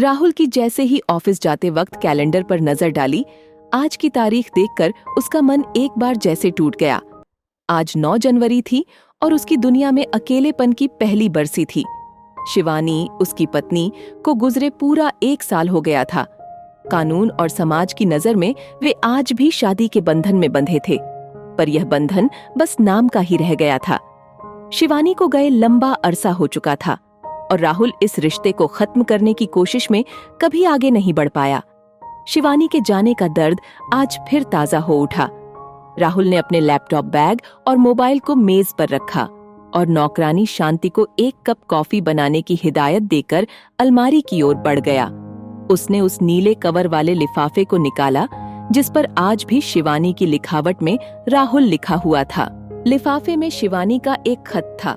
राहुल की जैसे ही ऑफिस जाते वक्त कैलेंडर पर नजर डाली, आज की तारीख देखकर उसका मन एक बार जैसे टूट गया। आज 9 जनवरी थी और उसकी दुनिया में अकेलेपन की पहली बरसी थी। शिवानी, उसकी पत्नी, को गुजरे पूरा 1 साल हो गया था। कानून और समाज की नजर में वे आज भी शादी के बंधन में बंधे थे, पर यह बंधन बस नाम का ही रह गया था। शिवानी को गए लंबा अरसा हो चुका था और राहुल इस रिश्ते को खत्म करने की कोशिश में कभी आगे नहीं बढ़ पाया। शिवानी के जाने का दर्द आज फिर ताजा हो उठा। राहुल ने अपने लैपटॉप बैग और मोबाइल को मेज पर रखा और नौकरानी शांति को 1 कप कॉफी बनाने की हिदायत देकर अलमारी की ओर बढ़ गया। उसने उस नीले कवर वाले लिफाफे को निकाला जिस पर आज भी शिवानी की लिखावट में राहुल लिखा हुआ था। लिफाफे में शिवानी का एक खत था।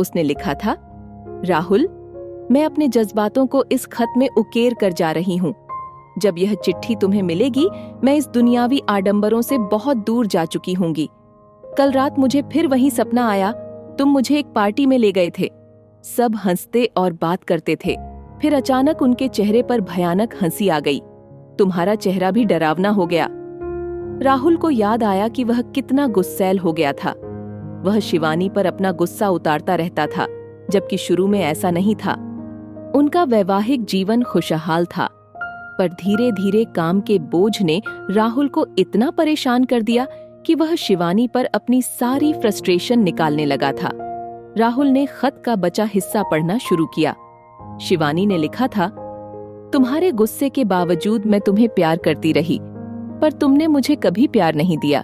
उसने लिखा था, राहुल, मैं अपने जज्बातों को इस खत में उकेर कर जा रही हूँ। जब यह चिट्ठी तुम्हें मिलेगी, मैं इस दुनियावी आडंबरों से बहुत दूर जा चुकी होंगी। कल रात मुझे फिर वही सपना आया। तुम मुझे एक पार्टी में ले गए थे। सब हंसते और बात करते थे। फिर अचानक उनके चेहरे पर भयानक हंसी आ गई। तुम्हारा चेहरा भी डरावना हो गया। राहुल को याद आया कि वह कितना गुस्सैल हो गया था। वह शिवानी पर अपना गुस्सा उतारता रहता था, जबकि शुरू में ऐसा नहीं था। उनका वैवाहिक जीवन खुशहाल था, पर धीरे धीरे काम के बोझ ने राहुल को इतना परेशान कर दिया कि वह शिवानी पर अपनी सारी फ्रस्ट्रेशन निकालने लगा था। राहुल ने खत का बचा हिस्सा पढ़ना शुरू किया। शिवानी ने लिखा था, तुम्हारे गुस्से के बावजूद मैं तुम्हें प्यार करती रही, पर तुमने मुझे कभी प्यार नहीं दिया।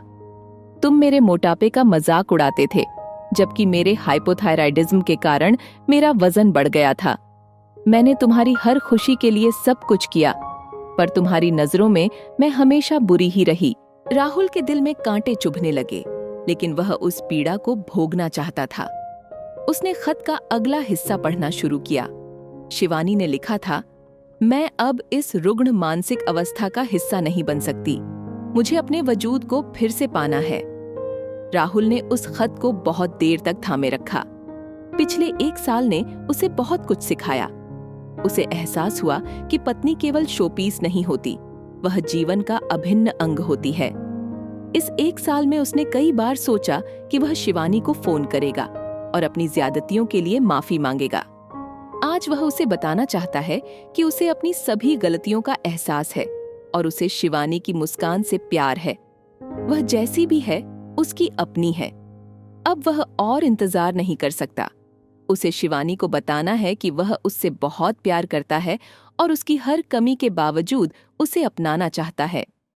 तुम मेरे मोटापे का मजाक उड़ाते थे, जबकि मेरे हाइपोथायराइडिज्म के कारण मेरा वजन बढ़ गया था। मैंने तुम्हारी हर खुशी के लिए सब कुछ किया, पर तुम्हारी नजरों में मैं हमेशा बुरी ही रही। राहुल के दिल में कांटे चुभने लगे, लेकिन वह उस पीड़ा को भोगना चाहता था। उसने खत का अगला हिस्सा पढ़ना शुरू किया। शिवानी ने लिखा था, मैं अब इस रुग्ण मानसिक अवस्था का हिस्सा नहीं बन सकती। मुझे अपने वजूद को फिर से पाना है। राहुल ने उस खत को बहुत देर तक थामे रखा। पिछले 1 साल ने उसे बहुत कुछ सिखाया। उसे एहसास हुआ कि पत्नी केवल शोपीस नहीं होती, वह जीवन का अभिन्न अंग होती है। इस 1 साल में उसने कई बार सोचा कि वह शिवानी को फोन करेगा और अपनी ज्यादतियों के लिए माफी मांगेगा। आज वह उसे बताना चाहता है कि उसे अपनी सभी गलतियों का एहसास है और उसे शिवानी की मुस्कान से प्यार है। वह जैसी भी है, उसकी अपनी है। अब वह और इंतजार नहीं कर सकता। उसे शिवानी को बताना है कि वह उससे बहुत प्यार करता है और उसकी हर कमी के बावजूद उसे अपनाना चाहता है।